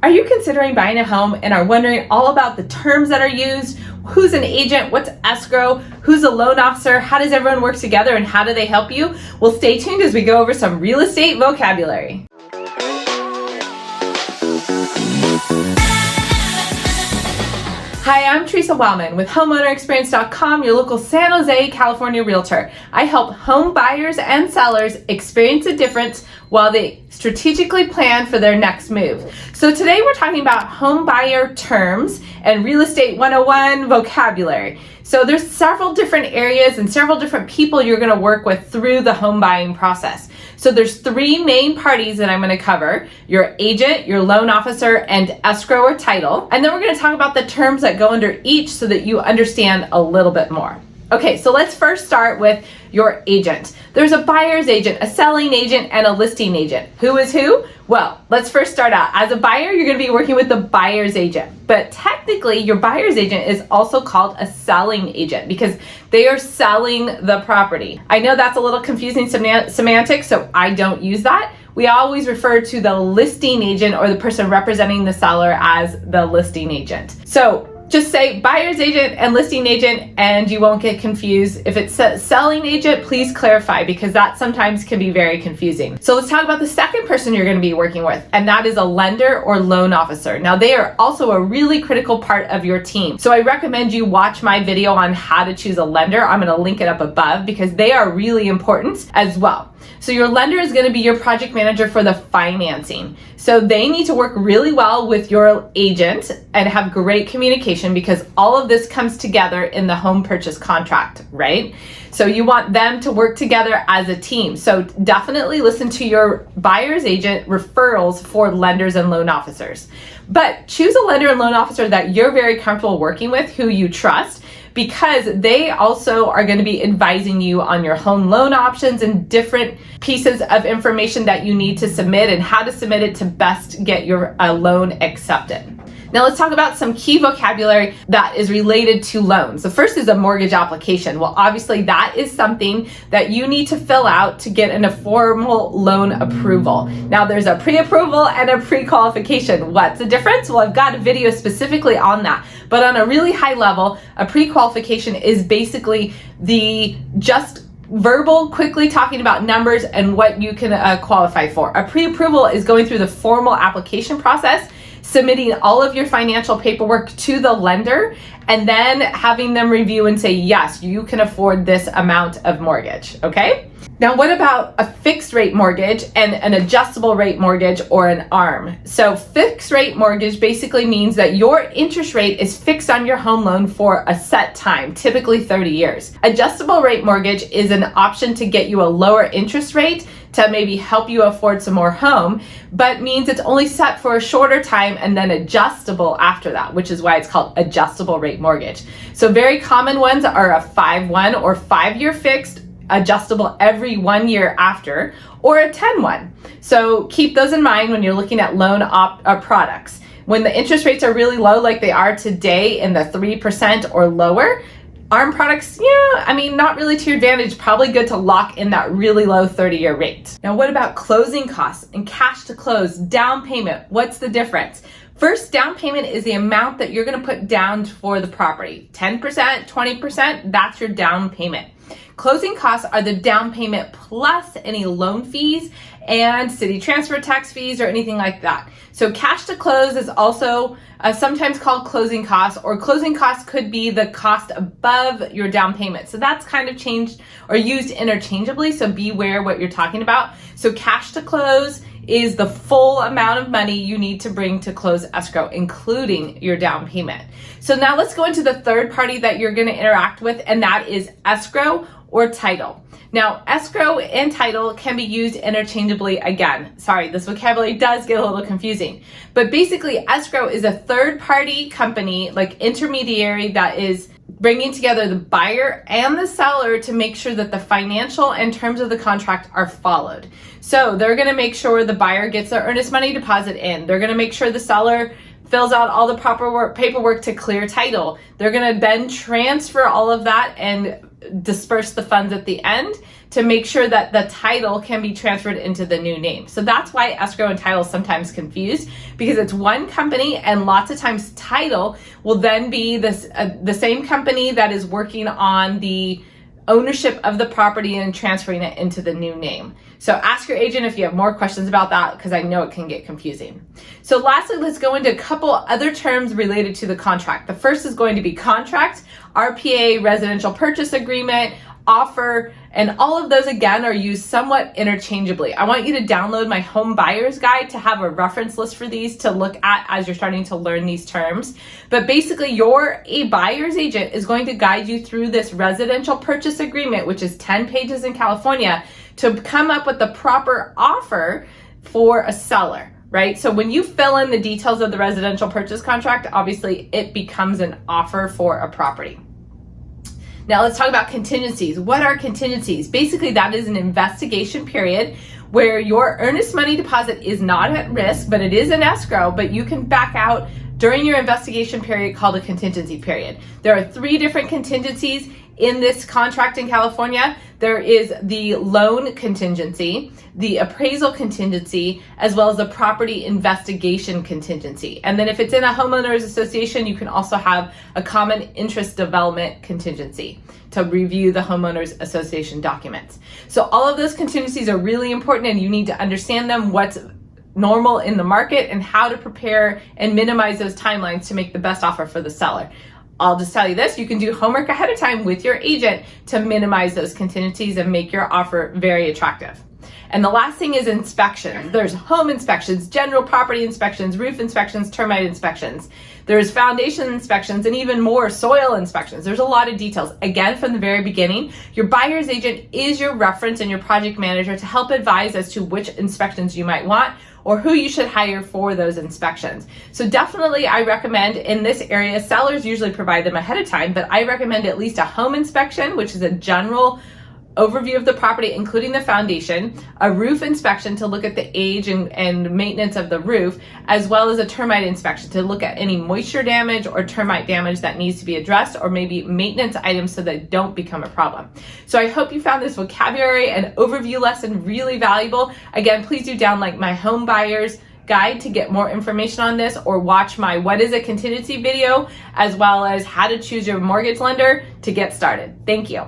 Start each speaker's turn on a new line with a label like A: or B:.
A: Are you considering buying a home and are wondering all about the terms that are used? Who's an agent? What's escrow? Who's a loan officer? How does everyone work together and how do they help you? Well, stay tuned as we go over some real estate vocabulary. Hi, I'm Teresa Wellman with HomeownerExperience.com, your local San Jose, California realtor. I help home buyers and sellers experience a difference while they strategically plan for their next move. So today we're talking about home buyer terms and real estate 101 vocabulary. So there's several different areas and several different people you're going to work with through the home buying process. So there's three main parties that I'm going to cover: your agent, your loan officer, and escrow or title. And then we're going to talk about the terms that go under each so that you understand a little bit more. Okay, so let's first start with your agent. There's a buyer's agent, a selling agent, and a listing agent. Who is who? Well, let's first start out. As a buyer, you're going to be working with the buyer's agent. But technically, your buyer's agent is also called a selling agent because they are selling the property. I know that's a little confusing semantics, so I don't use that. We always refer to the listing agent or the person representing the seller as the listing agent. So just say buyer's agent and listing agent and you won't get confused. If it says selling agent, please clarify because that sometimes can be very confusing. So let's talk about the second person you're going to be working with, and that is a lender or loan officer. Now they are also a really critical part of your team. So I recommend you watch my video on how to choose a lender. I'm going to link it up above because they are really important as well. So your lender is going to be your project manager for the financing. So they need to work really well with your agent and have great communication because all of this comes together in the home purchase contract, right? So you want them to work together as a team. So definitely listen to your buyer's agent referrals for lenders and loan officers. But choose a lender and loan officer that you're very comfortable working with, who you trust, because they also are going to be advising you on your home loan options and different pieces of information that you need to submit and how to submit it to best get your loan accepted. Now let's talk about some key vocabulary that is related to loans. The first is a mortgage application. Well, obviously that is something that you need to fill out to get a formal loan approval. Now there's a pre-approval and a pre-qualification. What's the difference? Well, I've got a video specifically on that. But on a really high level, a pre-qualification is basically the just verbal, quickly talking about numbers and what you can qualify for. A pre-approval is going through the formal application process, submitting all of your financial paperwork to the lender, and then having them review and say, yes, you can afford this amount of mortgage, okay? Now, what about a fixed rate mortgage and an adjustable rate mortgage or an ARM? So fixed rate mortgage basically means that your interest rate is fixed on your home loan for a set time, typically 30 years. Adjustable rate mortgage is an option to get you a lower interest rate to maybe help you afford some more home, but means it's only set for a shorter time and then adjustable after that, which is why it's called adjustable rate mortgage. So very common ones are a 5-1 or 5-year fixed, adjustable every 1 year after, or a 10-1. So keep those in mind when you're looking at loan products. When the interest rates are really low like they are today in the 3% or lower, ARM products, not really to your advantage. Probably good to lock in that really low 30-year rate. Now, what about closing costs and cash to close, down payment? What's the difference? First, down payment is the amount that you're going to put down for the property. 10%, 20%, that's your down payment. Closing costs are the down payment plus any loan fees and city transfer tax fees or anything like that. So cash to close is also sometimes called closing costs, or closing costs could be the cost above your down payment. So that's kind of changed or used interchangeably, so beware what you're talking about. So cash to close is the full amount of money you need to bring to close escrow, including your down payment. So now let's go into the third party that you're going to interact with, and that is escrow or title. Now, escrow and title can be used interchangeably again. Sorry, this vocabulary does get a little confusing. But basically, escrow is a third-party company, like intermediary, that is bringing together the buyer and the seller to make sure that the financial and terms of the contract are followed. So they're going to make sure the buyer gets their earnest money deposit in. They're going to make sure the seller fills out all the proper paperwork to clear title. They're going to then transfer all of that and disperse the funds at the end to make sure that the title can be transferred into the new name. So that's why escrow and title is sometimes confused, because it's one company, and lots of times title will then be the same company that is working on the ownership of the property and transferring it into the new name. So ask your agent if you have more questions about that, because I know it can get confusing. So lastly, let's go into a couple other terms related to the contract. The first is going to be contract, RPA, residential purchase agreement, offer, and all of those again are used somewhat interchangeably. I want you to download my home buyer's guide to have a reference list for these to look at as you're starting to learn these terms. But basically, a buyer's agent is going to guide you through this residential purchase agreement, which is 10 pages in California, to come up with the proper offer for a seller. Right? So when you fill in the details of the residential purchase contract, obviously it becomes an offer for a property. Now let's talk about contingencies. What are contingencies? Basically, that is an investigation period where your earnest money deposit is not at risk, but it is an escrow, but you can back out during your investigation period, called a contingency period. There are 3 different contingencies in this contract in California. There is the loan contingency, the appraisal contingency, as well as the property investigation contingency. And then if it's in a homeowners association, you can also have a common interest development contingency to review the homeowners association documents. So all of those contingencies are really important, and you need to understand them, what's normal in the market, and how to prepare and minimize those timelines to make the best offer for the seller. I'll just tell you this, you can do homework ahead of time with your agent to minimize those contingencies and make your offer very attractive. And the last thing is inspections. There's home inspections, general property inspections, roof inspections, termite inspections. There's foundation inspections, and even more soil inspections. There's a lot of details. Again, from the very beginning, your buyer's agent is your reference and your project manager to help advise as to which inspections you might want or who you should hire for those inspections. So definitely I recommend in this area, sellers usually provide them ahead of time, but I recommend at least a home inspection, which is a general overview of the property, including the foundation, a roof inspection to look at the age and maintenance of the roof, as well as a termite inspection to look at any moisture damage or termite damage that needs to be addressed, or maybe maintenance items so that don't become a problem. So I hope you found this vocabulary and overview lesson really valuable. Again, please do download my home buyer's guide to get more information on this, or watch my What is a Contingency video, as well as how to choose your mortgage lender to get started. Thank you.